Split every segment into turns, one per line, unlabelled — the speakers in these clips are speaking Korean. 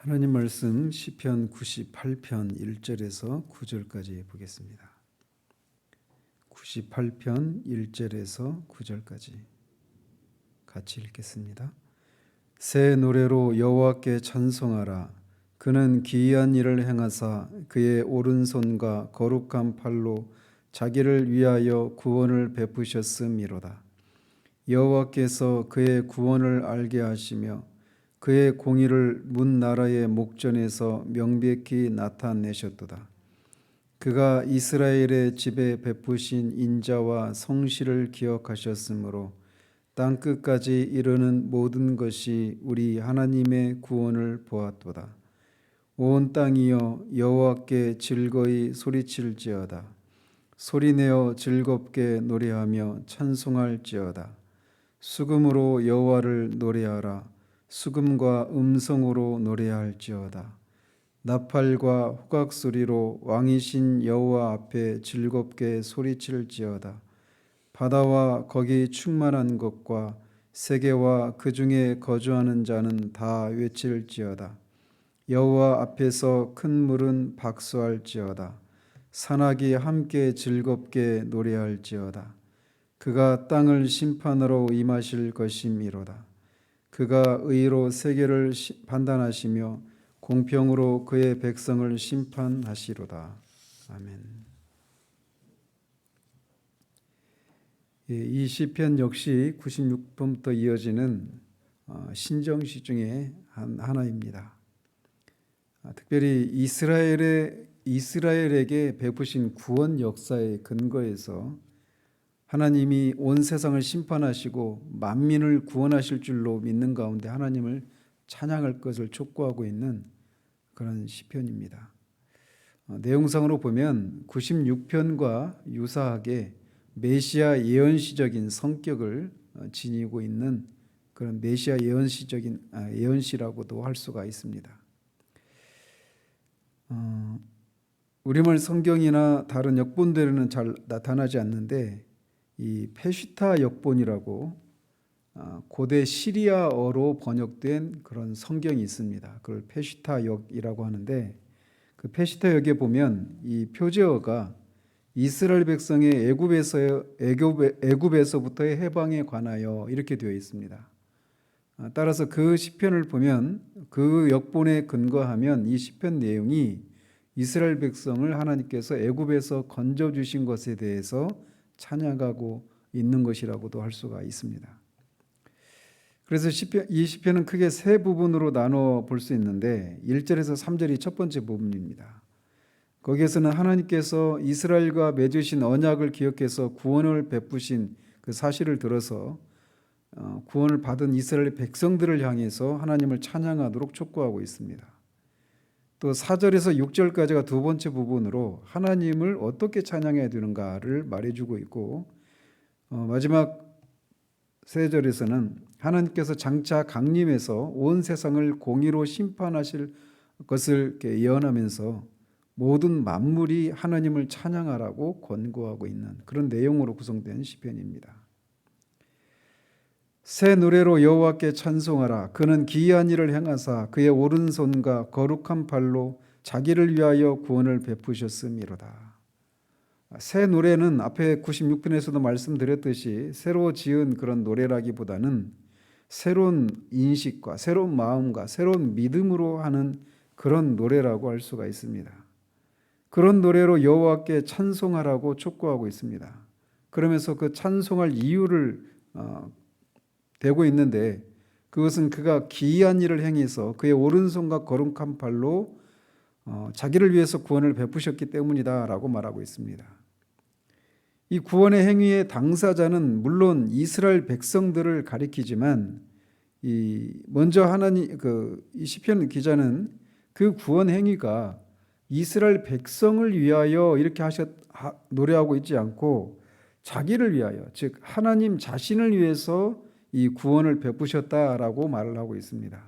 하나님 말씀 시편 98편 1절에서 9절까지 보겠습니다. 98편 1절에서 9절까지 같이 읽겠습니다. 새 노래로 여호와께 찬송하라. 그는 기이한 일을 행하사 그의 오른손과 거룩한 팔로 자기를 위하여 구원을 베푸셨음이로다. 여호와께서 그의 구원을 알게 하시며 그의 공의를 문 나라의 목전에서 명백히 나타내셨도다. 그가 이스라엘의 집에 베푸신 인자와 성실을 기억하셨으므로 땅 끝까지 이르는 모든 것이 우리 하나님의 구원을 보았도다. 온 땅이여 여호와께 즐거이 소리칠지어다. 소리내어 즐겁게 노래하며 찬송할지어다. 수금으로 여호와를 노래하라. 수금과 음성으로 노래할지어다. 나팔과 호각 소리로 왕이신 여호와 앞에 즐겁게 소리칠지어다. 바다와 거기 충만한 것과 세계와 그 중에 거주하는 자는 다 외칠지어다. 여호와 앞에서 큰 물은 박수할지어다. 산악이 함께 즐겁게 노래할지어다. 그가 땅을 심판하러 임하실 것임이로다. 그가 의로 세계를 판단하시며 공평으로 그의 백성을 심판하시로다. 아멘. 이 시편 역시 96편부터 이어지는 신정시 중에 하나입니다. 특별히 이스라엘에게 베푸신 구원 역사의 근거에서 하나님이 온 세상을 심판하시고 만민을 구원하실 줄로 믿는 가운데 하나님을 찬양할 것을 촉구하고 있는 그런 시편입니다. 내용상으로 보면 96편과 유사하게 메시아 예언시적인 성격을 지니고 있는 그런 메시아 예언시라고도 할 수가 있습니다. 우리말 성경이나 다른 역본들에는 잘 나타나지 않는데 이 페시타 역본이라고 고대 시리아어로 번역된 그런 성경이 있습니다. 그걸 페시타 역이라고 하는데 그 페시타 역에 보면 이 표제어가 이스라엘 백성의 애굽에서부터의 해방에 관하여 이렇게 되어 있습니다. 따라서 그 시편을 보면 그 역본에 근거하면 이 시편 내용이 이스라엘 백성을 하나님께서 애굽에서 건져 주신 것에 대해서 찬양하고 있는 것이라고도 할 수가 있습니다. 그래서 이 시편은 크게 세 부분으로 나눠 볼 수 있는데 1절에서 3절이 첫 번째 부분입니다. 거기에서는 하나님께서 이스라엘과 맺으신 언약을 기억해서 구원을 베푸신 그 사실을 들어서 구원을 받은 이스라엘 백성들을 향해서 하나님을 찬양하도록 촉구하고 있습니다. 또 4절에서 6절까지가 두 번째 부분으로 하나님을 어떻게 찬양해야 되는가를 말해주고 있고 마지막 3절에서는 하나님께서 장차 강림해서 온 세상을 공의로 심판하실 것을 예언하면서 모든 만물이 하나님을 찬양하라고 권고하고 있는 그런 내용으로 구성된 시편입니다. 새 노래로 여호와께 찬송하라. 그는 기이한 일을 행하사 그의 오른손과 거룩한 팔로 자기를 위하여 구원을 베푸셨음이로다. 새 노래는 앞에 96편에서도 말씀드렸듯이 새로 지은 그런 노래라기보다는 새로운 인식과 새로운 마음과 새로운 믿음으로 하는 그런 노래라고 할 수가 있습니다. 그런 노래로 여호와께 찬송하라고 촉구하고 있습니다. 그러면서 그 찬송할 이유를 되고 있는데 그것은 그가 기이한 일을 행해서 그의 오른손과 거룩한 팔로 자기를 위해서 구원을 베푸셨기 때문이다라고 말하고 있습니다. 이 구원의 행위의 당사자는 물론 이스라엘 백성들을 가리키지만 먼저 이 시편 기자는 그 구원 행위가 이스라엘 백성을 위하여 이렇게 노래하고 있지 않고 자기를 위하여, 즉 하나님 자신을 위해서 이 구원을 베푸셨다라고 말을 하고 있습니다.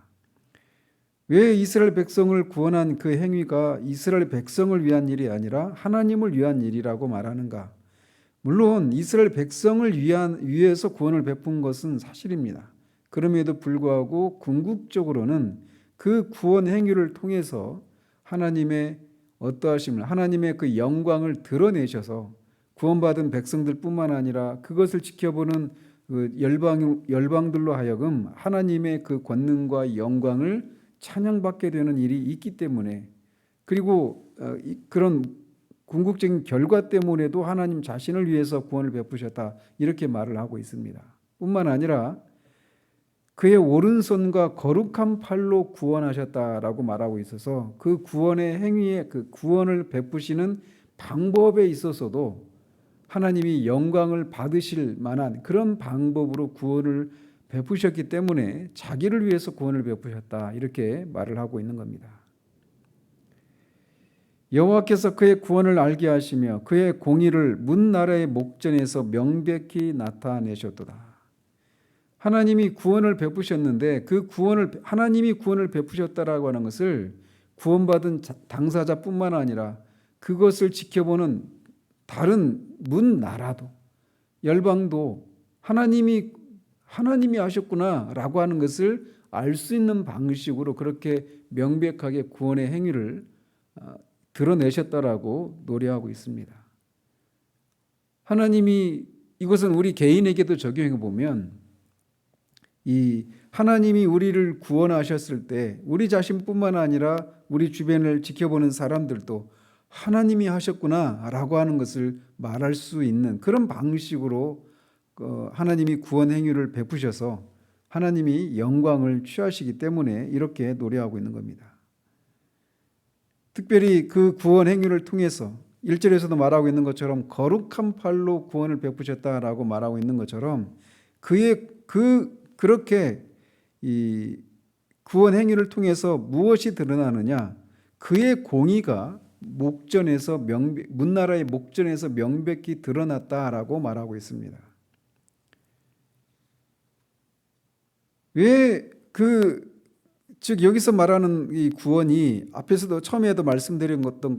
왜 이스라엘 백성을 구원한 그 행위가 이스라엘 백성을 위한 일이 아니라 하나님을 위한 일이라고 말하는가? 물론 이스라엘 백성을 위해서 구원을 베푼 것은 사실입니다. 그럼에도 불구하고 궁극적으로는 그 구원 행위를 통해서 하나님의 어떠하심을, 하나님의 그 영광을 드러내셔서 구원받은 백성들뿐만 아니라 그것을 지켜보는 그 열방들로 하여금 하나님의 그 권능과 영광을 찬양받게 되는 일이 있기 때문에, 그리고 그런 궁극적인 결과 때문에도 하나님 자신을 위해서 구원을 베푸셨다, 이렇게 말을 하고 있습니다. 뿐만 아니라 그의 오른손과 거룩한 팔로 구원하셨다라고 말하고 있어서 그 구원의 행위에, 그 구원을 베푸시는 방법에 있어서도 하나님이 영광을 받으실 만한 그런 방법으로 구원을 베푸셨기 때문에 자기를 위해서 구원을 베푸셨다, 이렇게 말을 하고 있는 겁니다. 여호와께서 그의 구원을 알게 하시며 그의 공의를 문 나라의 목전에서 명백히 나타내셨도다. 하나님이 구원을 베푸셨는데 그 구원을, 하나님이 구원을 베푸셨다라고 하는 것을 구원받은 당사자뿐만 아니라 그것을 지켜보는 다른 문 나라도, 열방도 하나님이 하셨구나라고 하는 것을 알 수 있는 방식으로 그렇게 명백하게 구원의 행위를 드러내셨다라고 노래하고 있습니다. 하나님이, 이것은 우리 개인에게도 적용해 보면, 이 하나님이 우리를 구원하셨을 때 우리 자신뿐만 아니라 우리 주변을 지켜보는 사람들도 하나님이 하셨구나라고 하는 것을 말할 수 있는 그런 방식으로 하나님이 구원 행위를 베푸셔서 하나님이 영광을 취하시기 때문에 이렇게 노래하고 있는 겁니다. 특별히 그 구원 행위를 통해서 1절에서도 말하고 있는 것처럼 거룩한 팔로 구원을 베푸셨다라고 말하고 있는 것처럼 그렇게 이 구원 행위를 통해서 무엇이 드러나느냐? 그의 공의가 문나라의 목전에서 명백히 드러났다라고 말하고 있습니다. 즉 여기서 말하는 이 구원이 앞에서도 처음에도 말씀드렸던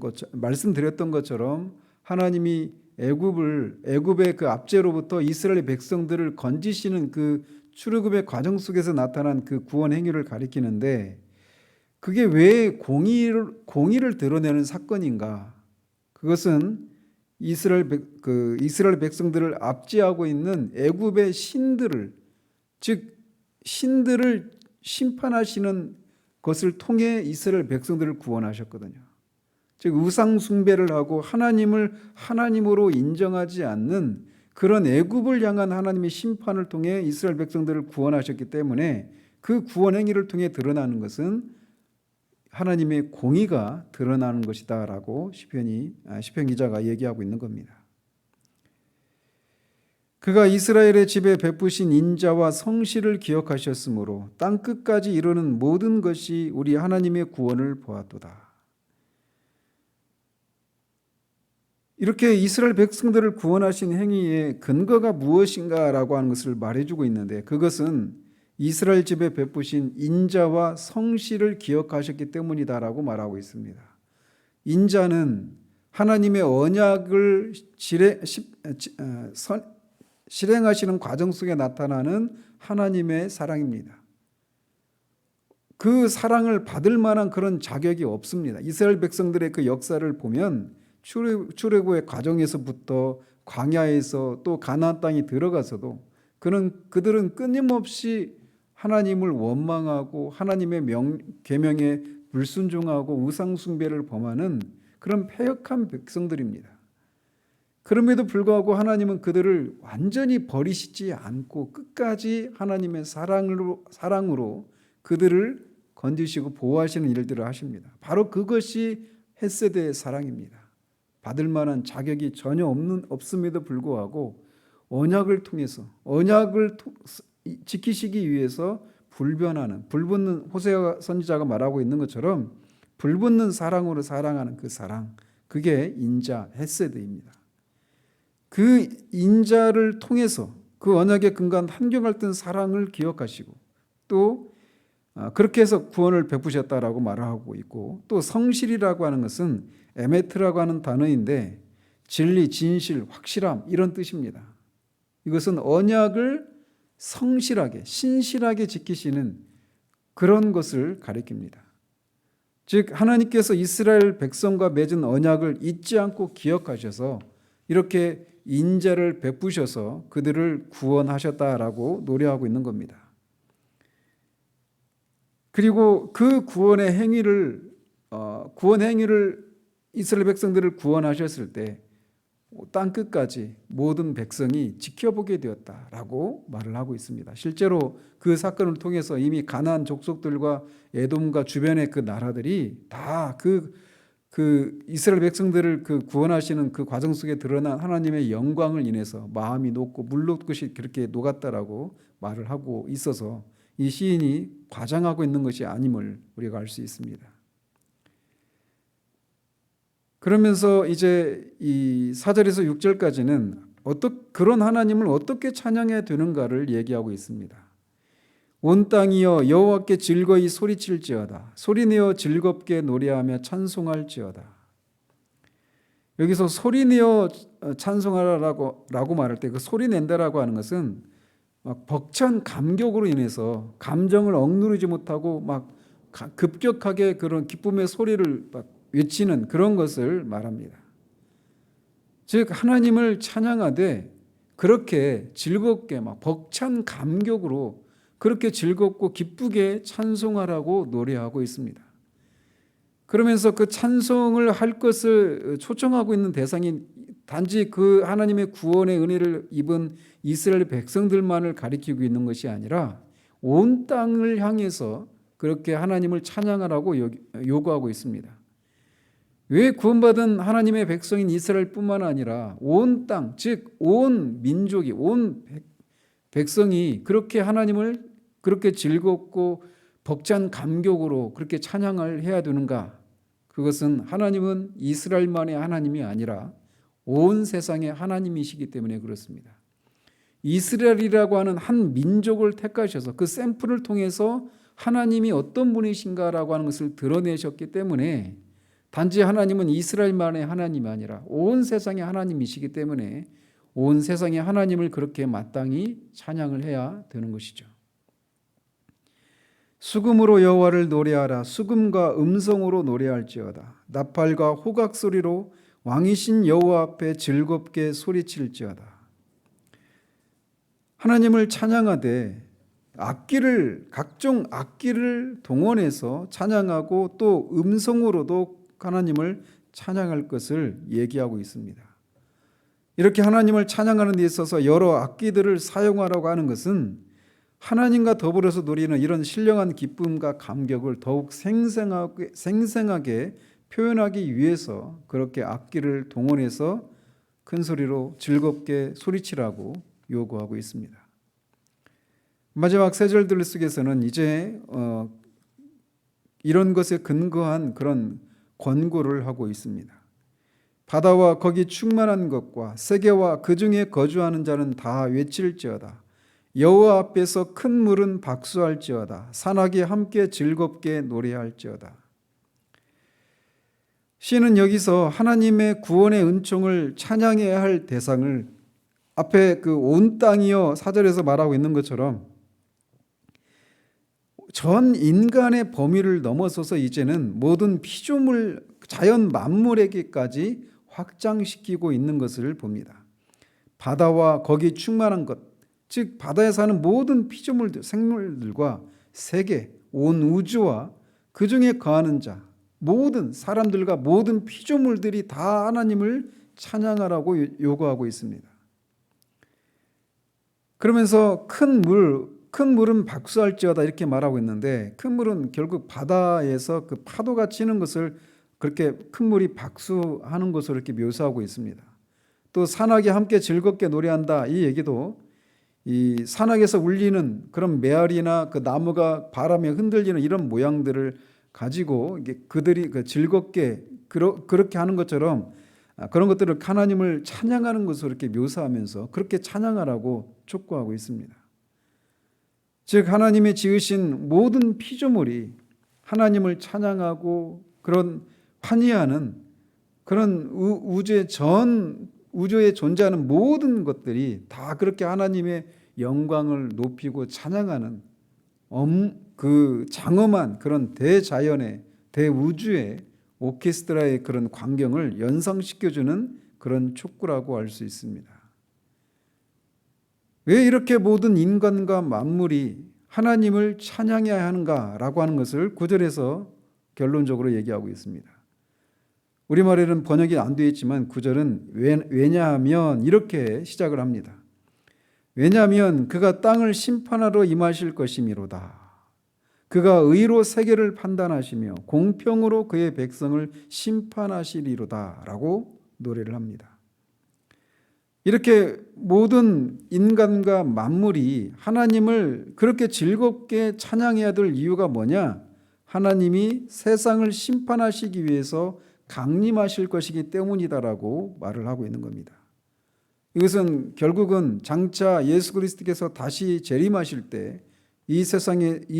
것처럼 하나님이 애굽의 그 압제로부터 이스라엘 백성들을 건지시는 그 출애굽의 과정 속에서 나타난 그 구원 행위를 가리키는데, 그게 왜 공의를 드러내는 사건인가? 그것은 이스라엘 백성들을 압제하고 있는 애굽의 신들을 심판하시는 것을 통해 이스라엘 백성들을 구원하셨거든요. 즉 우상 숭배를 하고 하나님을 하나님으로 인정하지 않는 그런 애굽을 향한 하나님의 심판을 통해 이스라엘 백성들을 구원하셨기 때문에 그 구원 행위를 통해 드러나는 것은 하나님의 공의가 드러나는 것이다라고 시편 기자가 얘기하고 있는 겁니다. 그가 이스라엘의 집에 베푸신 인자와 성실을 기억하셨으므로 땅 끝까지 이르는 모든 것이 우리 하나님의 구원을 보았도다. 이렇게 이스라엘 백성들을 구원하신 행위의 근거가 무엇인가라고 하는 것을 말해주고 있는데, 그것은 이스라엘 집에 베푸신 인자와 성실을 기억하셨기 때문이다라고 말하고 있습니다. 인자는 하나님의 언약을 실행하시는 과정 속에 나타나는 하나님의 사랑입니다. 그 사랑을 받을 만한 그런 자격이 없습니다. 이스라엘 백성들의 그 역사를 보면 출애굽의 과정에서부터 광야에서 또 가나안 땅에 들어가서도 그들은 끊임없이 하나님을 원망하고 하나님의 계명에 불순종하고 우상 숭배를 범하는 그런 패역한 백성들입니다. 그럼에도 불구하고 하나님은 그들을 완전히 버리시지 않고 끝까지 하나님의 사랑으로 그들을 건지시고 보호하시는 일들을 하십니다. 바로 그것이 헤세드의 사랑입니다. 받을 만한 자격이 전혀 없음에도 불구하고 언약을 지키시기 위해서 불붙는 호세아 선지자가 말하고 있는 것처럼 불붙는 사랑으로 사랑하는 그 사랑, 그게 인자 헤세드입니다. 그 인자를 통해서 그 언약에 근거한 한결같은 사랑을 기억하시고 또 그렇게 해서 구원을 베푸셨다라고 말하고 있고, 또 성실이라고 하는 것은 에메트라고 하는 단어인데 진리, 진실, 확실함 이런 뜻입니다. 이것은 언약을 성실하게 신실하게 지키시는 그런 것을 가리킵니다. 즉 하나님께서 이스라엘 백성과 맺은 언약을 잊지 않고 기억하셔서 이렇게 인자를 베푸셔서 그들을 구원하셨다라고 노래하고 있는 겁니다. 그리고 그 구원 행위를 이스라엘 백성들을 구원하셨을 때 땅 끝까지 모든 백성이 지켜보게 되었다라고 말을 하고 있습니다. 실제로 그 사건을 통해서 이미 가나안 족속들과 에돔과 주변의 그 나라들이 다 그 이스라엘 백성들을 그 구원하시는 그 과정 속에 드러난 하나님의 영광을 인해서 마음이 녹고 물 녹듯이 그렇게 녹았다라고 말을 하고 있어서 이 시인이 과장하고 있는 것이 아님을 우리가 알 수 있습니다. 그러면서 이제 이 4절에서 6절까지는 그런 하나님을 어떻게 찬양해야 되는가를 얘기하고 있습니다. 온 땅이여 여호와께 즐거이 소리칠지어다. 소리내어 즐겁게 노래하며 찬송할지어다. 여기서 소리내어 찬송하라고 말할 때 그 소리낸다라고 하는 것은 막 벅찬 감격으로 인해서 감정을 억누르지 못하고 막 급격하게 그런 기쁨의 소리를 막 외치는 그런 것을 말합니다. 즉 하나님을 찬양하되 그렇게 즐겁게 막 벅찬 감격으로 그렇게 즐겁고 기쁘게 찬송하라고 노래하고 있습니다. 그러면서 그 찬송을 할 것을 초청하고 있는 대상이 단지 그 하나님의 구원의 은혜를 입은 이스라엘 백성들만을 가리키고 있는 것이 아니라 온 땅을 향해서 그렇게 하나님을 찬양하라고 요구하고 있습니다. 왜 구원받은 하나님의 백성인 이스라엘뿐만 아니라 온 땅, 즉 온 민족이, 온 백성이 그렇게 하나님을 그렇게 즐겁고 벅찬 감격으로 그렇게 찬양을 해야 되는가? 그것은 하나님은 이스라엘만의 하나님이 아니라 온 세상의 하나님이시기 때문에 그렇습니다. 이스라엘이라고 하는 한 민족을 택하셔서 그 샘플을 통해서 하나님이 어떤 분이신가라고 하는 것을 드러내셨기 때문에 단지 하나님은 이스라엘만의 하나님이 아니라 온 세상의 하나님이시기 때문에 온 세상의 하나님을 그렇게 마땅히 찬양을 해야 되는 것이죠. 수금으로 여호와를 노래하라. 수금과 음성으로 노래할지어다. 나팔과 호각 소리로 왕이신 여호와 앞에 즐겁게 소리칠지어다. 하나님을 찬양하되 각종 악기를 동원해서 찬양하고 또 음성으로도 하나님을 찬양할 것을 얘기하고 있습니다. 이렇게 하나님을 찬양하는 데 있어서 여러 악기들을 사용하라고 하는 것은 하나님과 더불어서 누리는 이런 신령한 기쁨과 감격을 더욱 생생하게 표현하기 위해서 그렇게 악기를 동원해서 큰 소리로 즐겁게 소리치라고 요구하고 있습니다. 마지막 세 절들 속에서는 이제 이런 것에 근거한 그런 권고를 하고 있습니다. 바다와 거기 충만한 것과 세계와 그 중에 거주하는 자는 다 외칠지어다. 여호와 앞에서 큰 물은 박수할지어다. 산악이 함께 즐겁게 노래할지어다. 시는 여기서 하나님의 구원의 은총을 찬양해야 할 대상을 앞에 그 온 땅이여 4절에서 말하고 있는 것처럼 전 인간의 범위를 넘어서서 이제는 모든 피조물, 자연 만물에게까지 확장시키고 있는 것을 봅니다. 바다와 거기 충만한 것, 즉 바다에 사는 모든 피조물들, 생물들과 세계, 온 우주와 그 중에 거하는 자, 모든 사람들과 모든 피조물들이 다 하나님을 찬양하라고 요구하고 있습니다. 그러면서 큰 물은 박수할지어다 이렇게 말하고 있는데 큰 물은 결국 바다에서 그 파도가 치는 것을 그렇게 큰 물이 박수하는 것으로 이렇게 묘사하고 있습니다. 또 산악이 함께 즐겁게 노래한다 이 얘기도 이 산악에서 울리는 그런 메아리나 그 나무가 바람에 흔들리는 이런 모양들을 가지고 이게 그들이 그 즐겁게 그렇게 하는 것처럼 그런 것들을 하나님을 찬양하는 것으로 이렇게 묘사하면서 그렇게 찬양하라고 촉구하고 있습니다. 즉 하나님이 지으신 모든 피조물이 하나님을 찬양하고 그런 환희하는 그런 우주에 존재하는 모든 것들이 다 그렇게 하나님의 영광을 높이고 찬양하는 그 장엄한 그런 대자연의 대우주의 오케스트라의 그런 광경을 연상시켜주는 그런 촉구라고 할 수 있습니다. 왜 이렇게 모든 인간과 만물이 하나님을 찬양해야 하는가라고 하는 것을 9절에서 결론적으로 얘기하고 있습니다. 우리말에는 번역이 안 되어 있지만 9절은 왜냐하면 이렇게 시작을 합니다. 왜냐하면 그가 땅을 심판하러 임하실 것이미로다. 그가 의로 세계를 판단하시며 공평으로 그의 백성을 심판하시리로다 라고 노래를 합니다. 이렇게 모든 인간과 만물이 하나님을 그렇게 즐겁게 찬양해야 될 이유가 뭐냐? 하나님이 세상을 심판하시기 위해서 강림하실 것이기 때문이다라고 말을 하고 있는 겁니다. 이것은 결국은 장차 예수 그리스도께서 다시 재림하실 때 이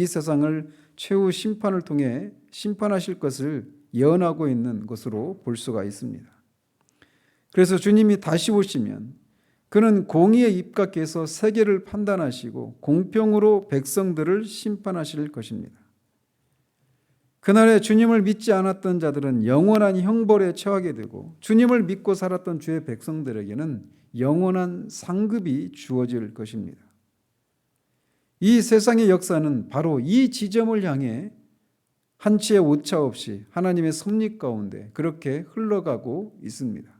세상을 최후 심판을 통해 심판하실 것을 예언하고 있는 것으로 볼 수가 있습니다. 그래서 주님이 다시 오시면 그는 공의에 입각해서 세계를 판단하시고 공평으로 백성들을 심판하실 것입니다. 그날에 주님을 믿지 않았던 자들은 영원한 형벌에 처하게 되고 주님을 믿고 살았던 주의 백성들에게는 영원한 상급이 주어질 것입니다. 이 세상의 역사는 바로 이 지점을 향해 한치의 오차 없이 하나님의 섭리 가운데 그렇게 흘러가고 있습니다.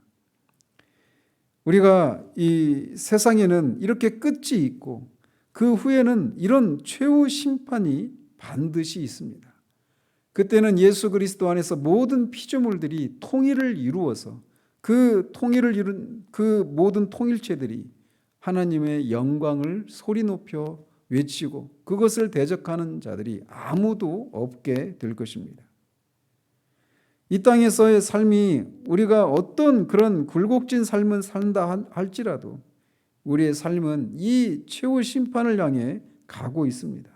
우리가 이 세상에는 이렇게 끝이 있고 그 후에는 이런 최후 심판이 반드시 있습니다. 그때는 예수 그리스도 안에서 모든 피조물들이 통일을 이루어서 그 통일을 이룬 그 모든 통일체들이 하나님의 영광을 소리 높여 외치고 그것을 대적하는 자들이 아무도 없게 될 것입니다. 이 땅에서의 삶이 우리가 어떤 그런 굴곡진 삶을 산다 할지라도 우리의 삶은 이 최후 심판을 향해 가고 있습니다.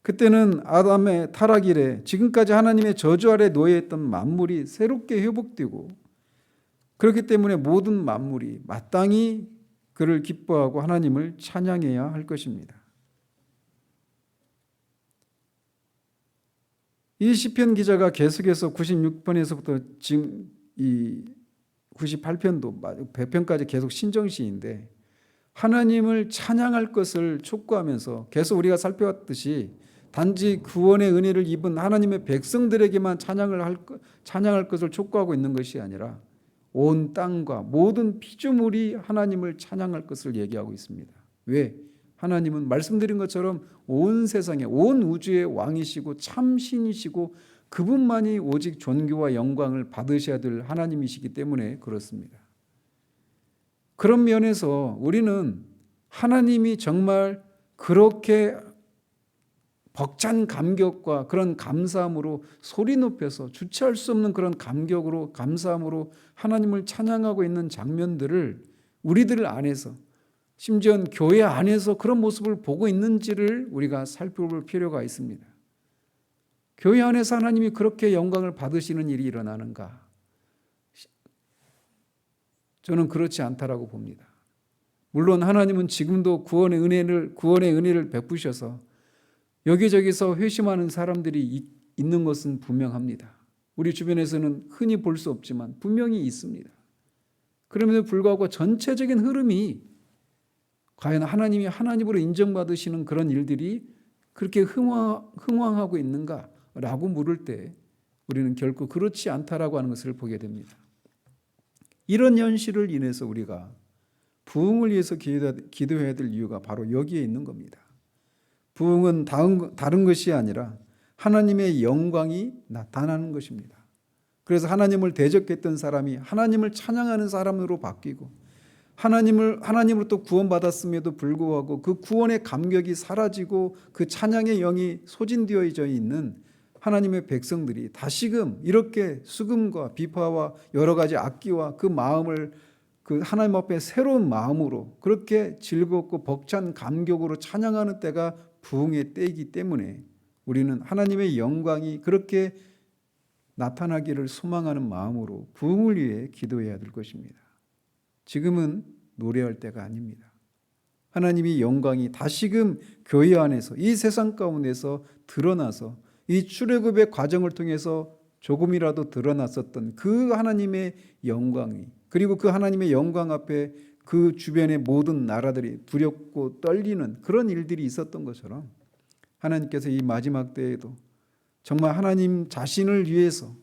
그때는 아담의 타락 이래 지금까지 하나님의 저주 아래 놓여있던 만물이 새롭게 회복되고 그렇기 때문에 모든 만물이 마땅히 그를 기뻐하고 하나님을 찬양해야 할 것입니다. 이 시편 기자가 계속해서 96편에서부터 지금 이 98편도 100편까지 계속 신정시인데 하나님을 찬양할 것을 촉구하면서 계속 우리가 살펴왔듯이 단지 구원의 은혜를 입은 하나님의 백성들에게만 찬양할 것을 촉구하고 있는 것이 아니라 온 땅과 모든 피조물이 하나님을 찬양할 것을 얘기하고 있습니다. 왜? 하나님은 말씀드린 것처럼 온 세상에 온 우주의 왕이시고 참신이시고 그분만이 오직 존귀와 영광을 받으셔야 될 하나님이시기 때문에 그렇습니다. 그런 면에서 우리는 하나님이 정말 그렇게 벅찬 감격과 그런 감사함으로 소리 높여서 주체할 수 없는 그런 감격으로 감사함으로 하나님을 찬양하고 있는 장면들을 우리들 안에서 심지어 교회 안에서 그런 모습을 보고 있는지를 우리가 살펴볼 필요가 있습니다. 교회 안에서 하나님이 그렇게 영광을 받으시는 일이 일어나는가? 저는 그렇지 않다라고 봅니다. 물론 하나님은 지금도 구원의 은혜를 베푸셔서 여기저기서 회심하는 사람들이 있는 것은 분명합니다. 우리 주변에서는 흔히 볼 수 없지만 분명히 있습니다. 그럼에도 불구하고 전체적인 흐름이 과연 하나님이 하나님으로 인정받으시는 그런 일들이 그렇게 흥왕하고 있는가라고 물을 때 우리는 결코 그렇지 않다라고 하는 것을 보게 됩니다. 이런 현실을 인해서 우리가 부흥을 위해서 기도해야 될 이유가 바로 여기에 있는 겁니다. 부흥은 다른 것이 아니라 하나님의 영광이 나타나는 것입니다. 그래서 하나님을 대적했던 사람이 하나님을 찬양하는 사람으로 바뀌고 하나님으로부터 구원받았음에도 불구하고 그 구원의 감격이 사라지고 그 찬양의 영이 소진되어져 있는 하나님의 백성들이 다시금 이렇게 수금과 비파와 여러 가지 악기와 그 마음을 그 하나님 앞에 새로운 마음으로 그렇게 즐겁고 벅찬 감격으로 찬양하는 때가 부흥의 때이기 때문에 우리는 하나님의 영광이 그렇게 나타나기를 소망하는 마음으로 부흥을 위해 기도해야 될 것입니다. 지금은 노래할 때가 아닙니다. 하나님의 영광이 다시금 교회 안에서 이 세상 가운데서 드러나서 이 출애굽의 과정을 통해서 조금이라도 드러났었던 그 하나님의 영광이, 그리고 그 하나님의 영광 앞에 그 주변의 모든 나라들이 두렵고 떨리는 그런 일들이 있었던 것처럼 하나님께서 이 마지막 때에도 정말 하나님 자신을 위해서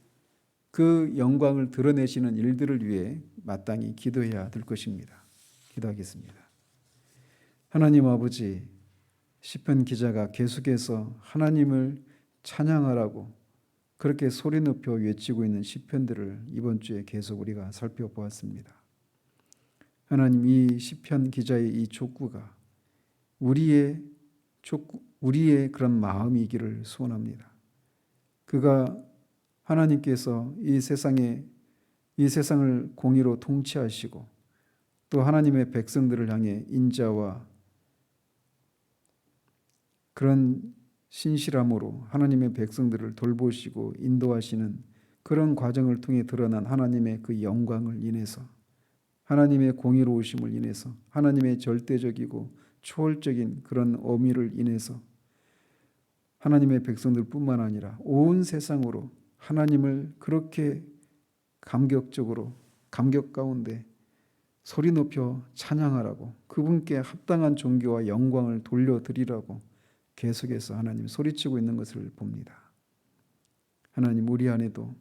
그 영광을 드러내시는 일들을 위해 마땅히 기도해야 될 것입니다. 기도하겠습니다. 하나님 아버지, 시편 기자가 계속해서 하나님을 찬양하라고 그렇게 소리 높여 외치고 있는 시편들을 이번 주에 계속 우리가 살펴보았습니다. 하나님, 이 시편 기자의 이 촉구가 우리의 그런 마음이기를 소원합니다. 그가 하나님께서 이 세상을 공의로 통치하시고 또 하나님의 백성들을 향해 인자와 그런 신실함으로 하나님의 백성들을 돌보시고 인도하시는 그런 과정을 통해 드러난 하나님의 그 영광을 인해서, 하나님의 공의로우심을 인해서, 하나님의 절대적이고 초월적인 그런 어미를 인해서 하나님의 백성들뿐만 아니라 온 세상으로 하나님을 그렇게 감격 가운데 소리 높여 찬양하라고, 그분께 합당한 존귀와 영광을 돌려드리라고 계속해서 하나님 소리치고 있는 것을 봅니다. 하나님, 우리 안에도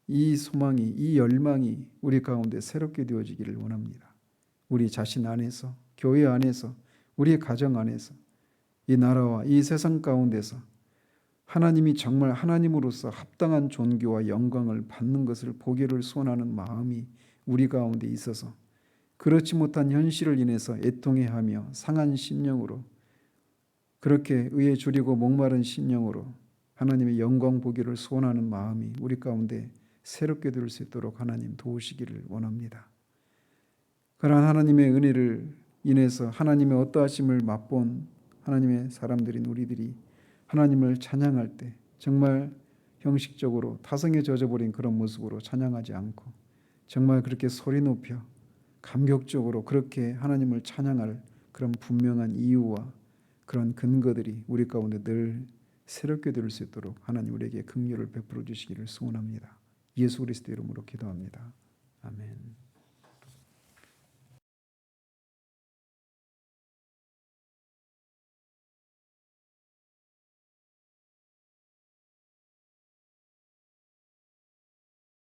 이 소망이, 이 열망이 우리 가운데 새롭게 되어지기를 원합니다. 우리 자신 안에서, 교회 안에서, 우리의 가정 안에서, 이 나라와 이 세상 가운데서 하나님이 정말 하나님으로서 합당한 존귀와 영광을 받는 것을 보기를 소원하는 마음이 우리 가운데 있어서 그렇지 못한 현실을 인해서 애통해하며 상한 심령으로, 그렇게 의에 줄이고 목마른 심령으로 하나님의 영광 보기를 소원하는 마음이 우리 가운데 새롭게 될 수 있도록 하나님 도우시기를 원합니다. 그러한 하나님의 은혜를 인해서 하나님의 어떠하심을 맛본 하나님의 사람들인 우리들이 하나님을 찬양할 때 정말 형식적으로 타성에 젖어버린 그런 모습으로 찬양하지 않고 정말 그렇게 소리 높여 감격적으로 그렇게 하나님을 찬양할 그런 분명한 이유와 그런 근거들이 우리 가운데 늘 새롭게 될 수 있도록 하나님 우리에게 긍휼을 베풀어 주시기를 소원합니다. 예수 그리스도 이름으로 기도합니다. 아멘.